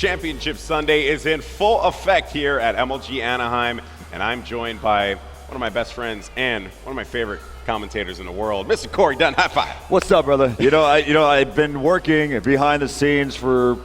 Championship Sunday is in full effect here at MLG Anaheim, and I'm joined by one of my best friends and one of my favorite commentators in the world, Mr. Corey Dunn. High five. What's up, brother? I've been working behind the scenes for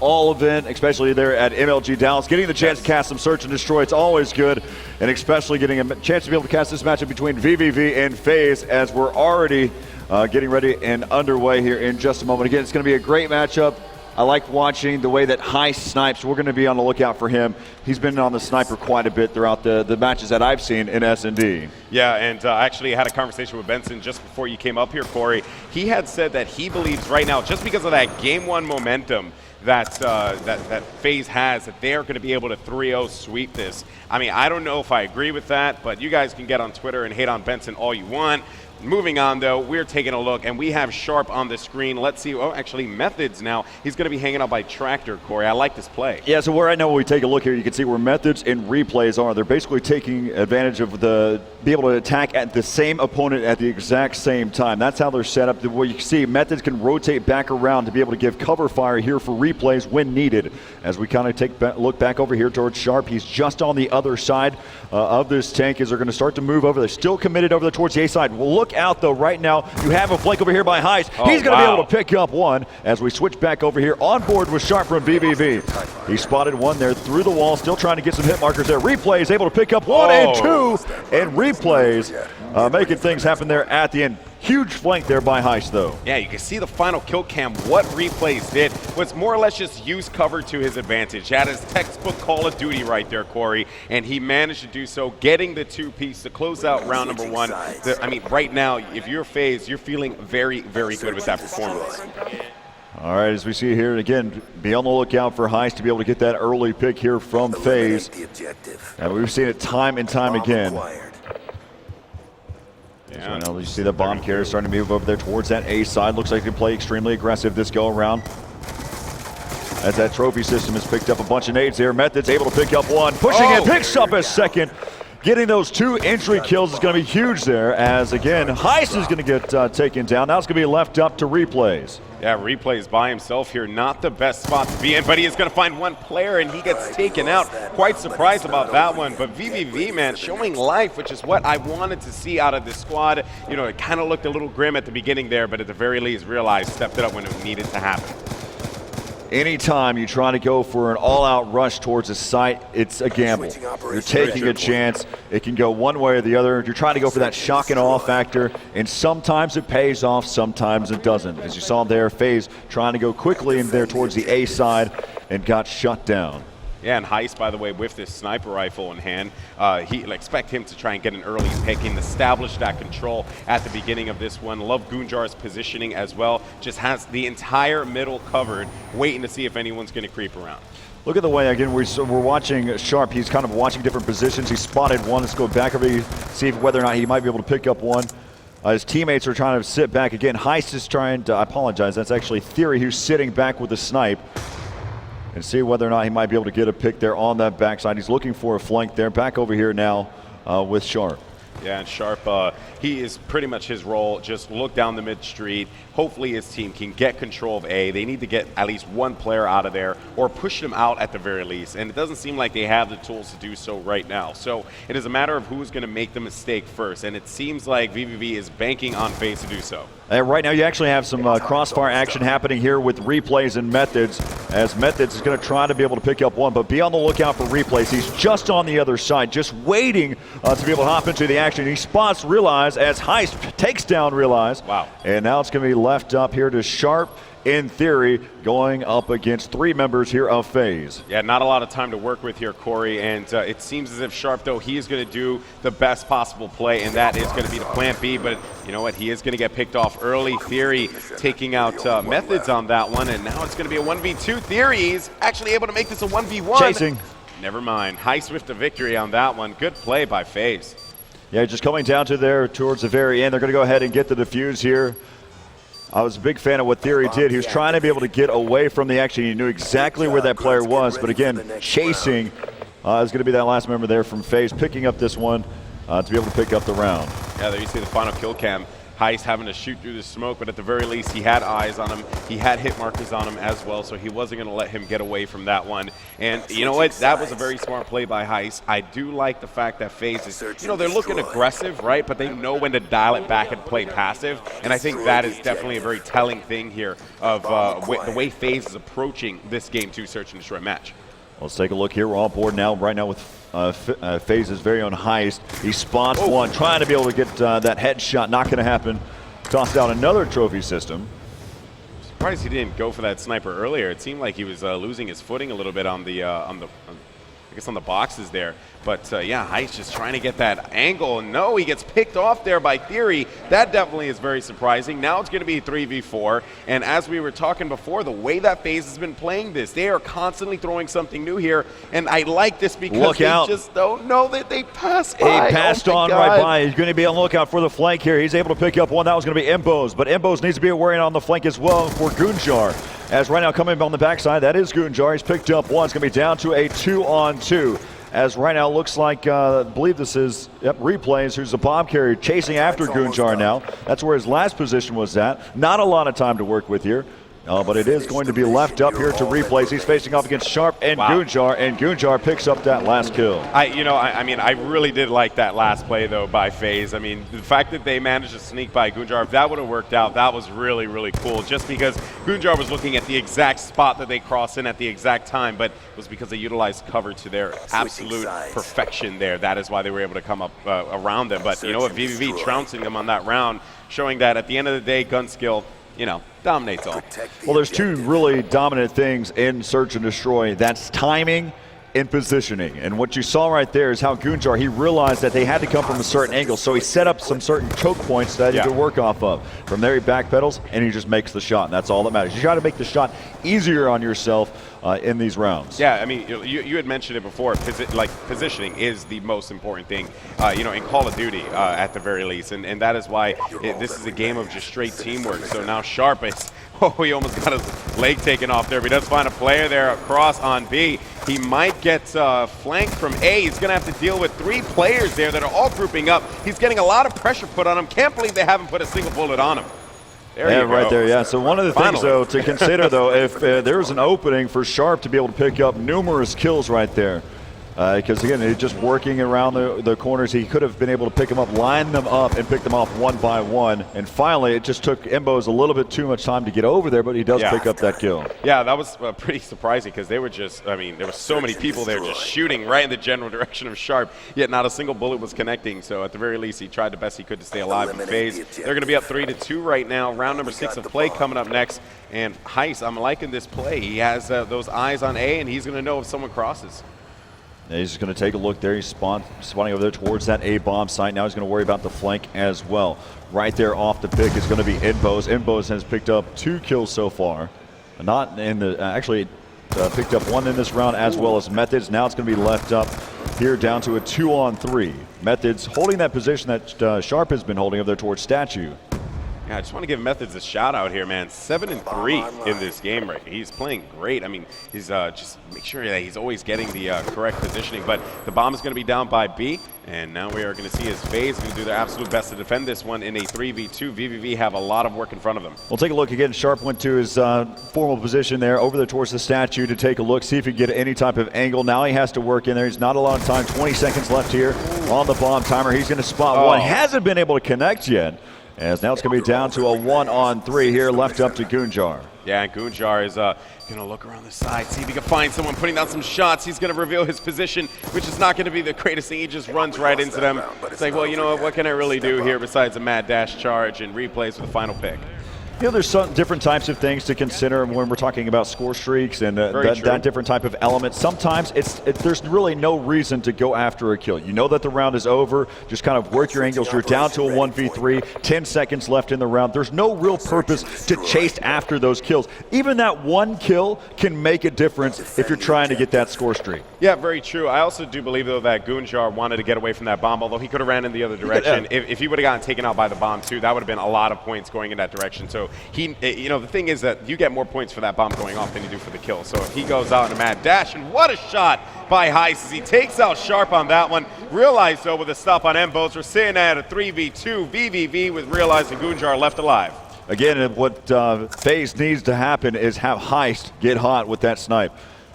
all event, especially there at MLG Dallas, getting the chance to cast some Search and Destroy. It's always good, and especially getting a chance to be able to cast this matchup between vVv and Faze, as we're already getting ready and underway here in just a moment. Again, it's going to be a great matchup. I like watching the way that Heist snipes. We're going to be on the lookout for him. He's been on the sniper quite a bit throughout the matches that I've seen in S&D. Yeah, and I actually had a conversation with Benson just before you came up here, Corey. He had said that he believes right now, just because of that Game 1 momentum that Faze has, that they're going to be able to 3-0 sweep this. I mean, I don't know if I agree with that, but you guys can get on Twitter and hate on Benson all you want. Moving on, though, we're taking a look, and we have Sharp on the screen. Let's see. Oh, actually, Methods now. He's going to be hanging out by Tractor, Corey. I like this play. Yeah, so right now when we take a look here, you can see where Methods and Replays are. They're basically taking advantage of be able to attack at the same opponent at the exact same time. That's how they're set up. What you can see, Methods can rotate back around to be able to give cover fire here for Replays when needed. As we kind of look back over here towards Sharp, he's just on the other side of this tank as they're going to start to move over. They're still committed over there towards the A side. Well, look out, though. Right now, you have a flank over here by Heist. He's going to be able to pick up one as we switch back over here on board with Sharp from vVv. He spotted one there through the wall, still trying to get some hit markers there. Replays able to pick up one and two, and Replays making things happen there at the end. Huge flank there by Heist, though. Yeah, you can see the final kill cam. What Replays did was more or less just use cover to his advantage. He had his textbook Call of Duty right there, Corey, and he managed to do so, getting the two-piece to close out round number one. I mean, right now, if you're Faze, you're feeling very, very good with that performance. All right, as we see here, again, be on the lookout for Heist to be able to get that early pick here from Faze. And we've seen it time and time again. So right now you see the bomb carrier starting to move over there towards that A side. Looks like they play extremely aggressive this go around. As that trophy system has picked up a bunch of nades there. Methods able to pick up one, pushing it, picks up a second. Getting those two entry kills is going to be huge there, as again, Heist is going to get taken down. Now it's going to be left up to Replays. Yeah, Replays by himself here, not the best spot to be in, but he is going to find one player and he gets taken out. Quite surprised about that one, but vVv, man, showing life, which is what I wanted to see out of this squad. You know, it kind of looked a little grim at the beginning there, but at the very least realized, stepped it up when it needed to happen. Anytime you try to go for an all-out rush towards a site, it's a gamble. You're taking a chance. It can go one way or the other. You're trying to go for that shock and awe factor, and sometimes it pays off, sometimes it doesn't. As you saw there, Faze trying to go quickly in there towards the A side and got shut down. Yeah, and Heist, by the way, with this sniper rifle in hand, expect him to try and get an early pick and establish that control at the beginning of this one. Love Goonjar's positioning as well. Just has the entire middle covered, waiting to see if anyone's going to creep around. Look at the way, again, we're watching Sharp. He's kind of watching different positions. He spotted one. Let's go back over, see whether or not he might be able to pick up one. His teammates are trying to sit back. Again, Heist is trying to, I apologize, that's actually Theory who's sitting back with the snipe. And see whether or not he might be able to get a pick there on that backside. He's looking for a flank there. Back over here now with Sharp. Yeah, and Sharp, he is pretty much his role. Just look down the mid-street. Hopefully his team can get control of A. They need to get at least one player out of there or push them out at the very least. And it doesn't seem like they have the tools to do so right now. So it is a matter of who's going to make the mistake first. And it seems like vVv is banking on Faze to do so. And right now you actually have some crossfire action happening here with Replays and Methods, as Methods is going to try to be able to pick up one, but be on the lookout for Replays. He's just on the other side, just waiting to be able to hop into the action. He spots Realize as Heist takes down Realize. Wow. And now it's going to be left up here to Sharp, in theory, going up against three members here of Faze. Yeah, not a lot of time to work with here, Corey, and it seems as if Sharp, though, he is going to do the best possible play, and that is going to be the plan B, but you know what, he is going to get picked off early. Theory taking out Methods on that one, and now it's going to be a 1v2. Theory is actually able to make this a 1v1. Chasing. Never mind. Heist with the victory on that one. Good play by Faze. Yeah, just coming down to there towards the very end. They're going to go ahead and get the defuse here. I was a big fan of what Theory did. He was trying to be able to get away from the action. He knew exactly where that player was, but again, chasing is going to be that last member there from Faze, picking up this one to be able to pick up the round. Yeah, there you see the final kill cam. Heist having to shoot through the smoke, but at the very least, he had eyes on him. He had hit markers on him as well, so he wasn't going to let him get away from that one. And you know what? That was a very smart play by Heist. I do like the fact that Faze is, they're looking aggressive, right? But they know when to dial it back and play passive. And I think that is definitely a very telling thing here of the way Faze is approaching this Game 2 Search and Destroy match. Let's take a look here. We're on board now, right now with Faze's very own Heist. He spots one, trying to be able to get that headshot. Not going to happen. Tossed out another trophy system. Surprised he didn't go for that sniper earlier. It seemed like he was losing his footing a little bit on the boxes there. But yeah, Heist just trying to get that angle. No, he gets picked off there by Theory. That definitely is very surprising. Now it's going to be 3v4. And as we were talking before, the way that Faze has been playing this, they are constantly throwing something new here. And I like this because they just don't know that they passed by. He passed on right by. He's going to be on the lookout for the flank here. He's able to pick up one. That was going to be Imbos. But Imbos needs to be aware on the flank as well for Gunjar. As right now coming on the backside, that is Gunjar. He's picked up one. It's going to be down to a 2-on-2. As right now looks like, I believe this is Replays, who's the bomb carrier, chasing after Gunjar now. That's where his last position was at. Not a lot of time to work with here. But it is going to be left up here to Replays. He's facing off against Sharp and Gunjar, and Gunjar picks up that last kill. I mean, I really did like that last play, though, by Faze. I mean, the fact that they managed to sneak by Gunjar, if that would have worked out, that was really, really cool. Just because Gunjar was looking at the exact spot that they crossed in at the exact time, but it was because they utilized cover to their absolute perfection there. That is why they were able to come up around them. But you know what, vVv trouncing them on that round, showing that at the end of the day, gun skill, dominates all. Well, there's two really dominant things in Search and Destroy. That's timing and positioning. And what you saw right there is how Gunjar, he realized that they had to come from a certain angle, so he set up some certain choke points that he could work off of. From there, he backpedals, and he just makes the shot, and that's all that matters. You got to make the shot easier on yourself in these rounds. Yeah, I mean, you had mentioned it before. Positioning is the most important thing, in Call of Duty at the very least, and that is why this is a game of just straight teamwork. So now Sharp is, he almost got his leg taken off there, but he does find a player there across on B. He might get flanked from A. He's going to have to deal with 3 players there that are all grouping up. He's getting a lot of pressure put on him. Can't believe they haven't put a single bullet on him. Right there, yeah. So one of the things, though, to consider, though, if there's an opening for Sharp to be able to pick up numerous kills right there, because, again, he's just working around the corners. He could have been able to pick them up, line them up, and pick them off one by one. And finally, it just took Imbos a little bit too much time to get over there, but he does pick up that kill. Yeah, that was pretty surprising because they were just, there were so many people there just shooting right in the general direction of Sharp, yet not a single bullet was connecting. So at the very least, he tried the best he could to stay alive in Faze. They're going to be up 3-2 right now. Round number 6 of play coming up next. And Heist, I'm liking this play. He has those eyes on A, and he's going to know if someone crosses. And he's just going to take a look there. He's spawning over there towards that A-bomb site. Now he's going to worry about the flank as well. Right there off the pick is going to be Imbos. Imbos has picked up 2 kills so far. Not in the actually picked up 1 in this round as well as Methods. Now it's going to be left up here down to a 2-on-3. Methods holding that position that Sharp has been holding over there towards Statue. Yeah, I just want to give Methods a shout out here, man. 7-3 in this game, right? He's playing great. I mean, he's just make sure that he's always getting the correct positioning. But the bomb is going to be down by B, and now we are going to see his Faze going to do their absolute best to defend this one in a 3v2. vVv have a lot of work in front of them. We'll take a look again. Sharp went to his formal position there, over there towards the Statue to take a look, see if he can get any type of angle. Now he has to work in there. He's not a lot of time. 20 seconds left here on the bomb timer. He's going to spot one. Hasn't been able to connect yet. As now it's going to be down to a 1-on-3 here, left up to Gunjar. Yeah, and Gunjar is going to look around the side, see if he can find someone putting down some shots. He's going to reveal his position, which is not going to be the greatest thing. He just runs right into them. It's like, well, you know what can I really do here besides a mad dash charge and Replays with the final pick? There's some different types of things to consider when we're talking about score streaks and that different type of element. Sometimes there's really no reason to go after a kill. You know that the round is over. Just kind of work your angles. You're down to a 1v3, 10 seconds left in the round. There's no real purpose to chase after those kills. Even that one kill can make a difference if you're trying to get that score streak. Yeah, very true. I also do believe, though, that Gunjar wanted to get away from that bomb, although he could have ran in the other direction. If he would have gotten taken out by the bomb, too, that would have been a lot of points going in that direction. So So he, you know, the thing is that you get more points for that bomb going off than you do for the kill. So if he goes out in a mad dash, and what a shot by Heist as he takes out Sharp on that one. Realize, though, with a stop on Mbos, we're sitting at a 3v2 vVv with Realize and Goonjar left alive. Again, what Faze needs to happen is have Heist get hot with that snipe.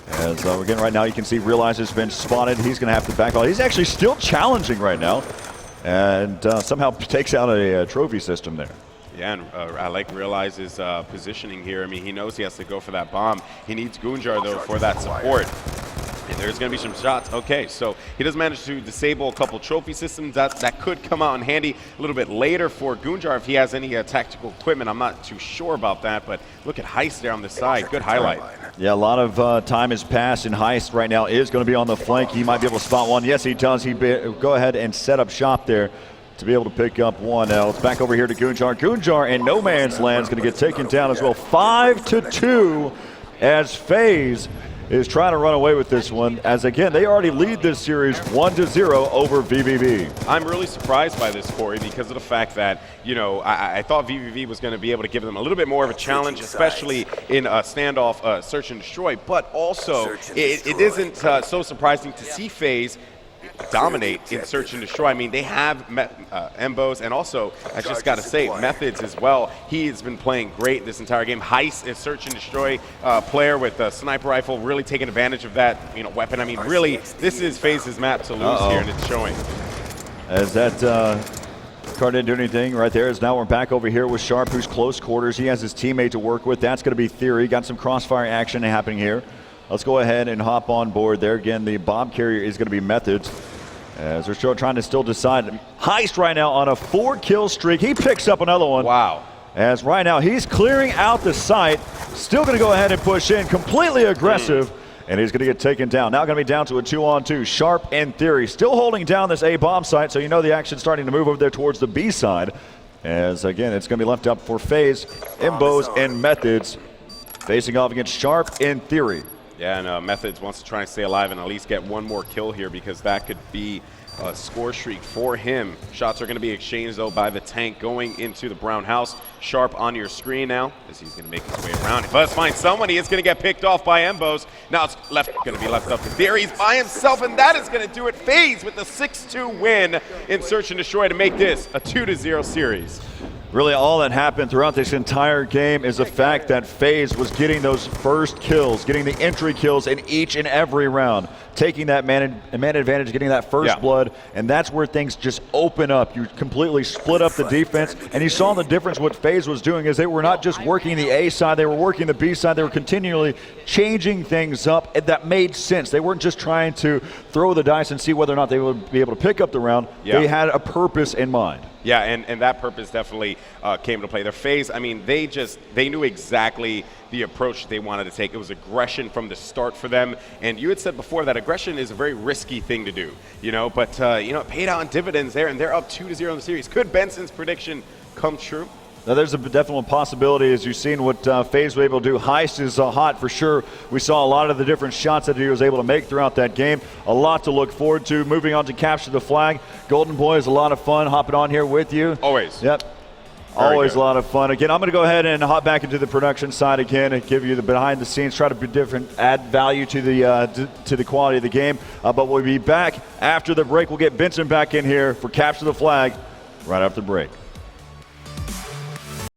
As again, right now you can see Realize has been spotted. He's going to have to back off. He's actually still challenging right now, and somehow takes out a trophy system there. Yeah, and I like Realize's positioning here. I mean, he knows he has to go for that bomb. He needs Goonjar, though, for that support. And there's going to be some shots. Okay, so he does manage to disable a couple trophy systems. That could come out in handy a little bit later for Goonjar if he has any tactical equipment. I'm not too sure about that, but look at Heist there on the side. Good highlight. Yeah, a lot of time has passed, and Heist right now is going to be on the flank. He might be able to spot one. Yes, he does. Go ahead and set up shop there to be able to pick up one. Now it's back over here to Goonjar. Goonjar in no man's land is going to get taken down as well. 5-2 as Faze is trying to run away with this one, as again, they already lead this series 1-0 over vVv. I'm really surprised by this, Corey, because of the fact that, you know, I thought vVv was going to be able to give them a little bit more of a challenge, especially in a standoff search and destroy, but also it isn't so surprising to see Faze dominate in search and destroy. I mean, they have Mbos, and also, I just got to say, Methods as well. He has been playing great this entire game. Heist is search and destroy player with a sniper rifle, really taking advantage of that, you know, weapon. I mean, really, this is Faze's map to lose here, and it's showing. As that card didn't do anything right there, as now we're back over here with Sharp, who's close quarters. He has his teammate to work with. That's going to be Theory. Got some crossfire action happening here. Let's go ahead and hop on board there. Again, the bomb carrier is going to be Methods, as they're still trying to decide. Heist right now on a 4-kill streak. He picks up another one. Wow. As right now he's clearing out the site. Still going to go ahead and push in. Completely aggressive. And he's going to get taken down. Now going to be down to a 2-on-2. Sharp and Theory still holding down this A bomb site. So you know the action's starting to move over there towards the B side. As again, it's going to be left up for Faze, Mbos, and Methods facing off against Sharp and Theory. Yeah, and Methods wants to try and stay alive and at least get one more kill here, because that could be a score streak for him. Shots are going to be exchanged, though, by the tank going into the brown house. Sharp on your screen now, as he's going to make his way around. He does find someone. He is going to get picked off by Mbos. Now it's going to be left up to Theory. He's by himself, and that is going to do it. Faze with the 6-2 win in Search and Destroy to make this a 2-0 series. Really, all that happened throughout this entire game is the fact that Faze was getting those first kills, getting the entry kills in each and every round, taking that man advantage, getting that first blood, and that's where things just open up. You completely split up the defense, and you saw the difference. What Faze was doing is they were not just working the A side, they were working the B side. They were continually changing things up, and that made sense. They weren't just trying to throw the dice and see whether or not they would be able to pick up the round. They had a purpose in mind. Yeah, and that purpose definitely came to play. Their Faze, I mean, they knew exactly the approach they wanted to take. It was aggression from the start for them. And you had said before that aggression is a very risky thing to do, you know, but, you know, it paid out in dividends there, and they're up 2-0 in the series. Could Benson's prediction come true? Now, there's a definite possibility, as you've seen what Faze was able to do. Heist is hot for sure. We saw a lot of the different shots that he was able to make throughout that game. A lot to look forward to. Moving on to capture the flag. Golden Boy is a lot of fun hopping on here with you. Always. Yep. Always a lot of fun. Again, I'm going to go ahead and hop back into the production side again and give you the behind the scenes, try to be different, add value to the quality of the game. But we'll be back after the break. We'll get Benson back in here for Capture the Flag right after the break.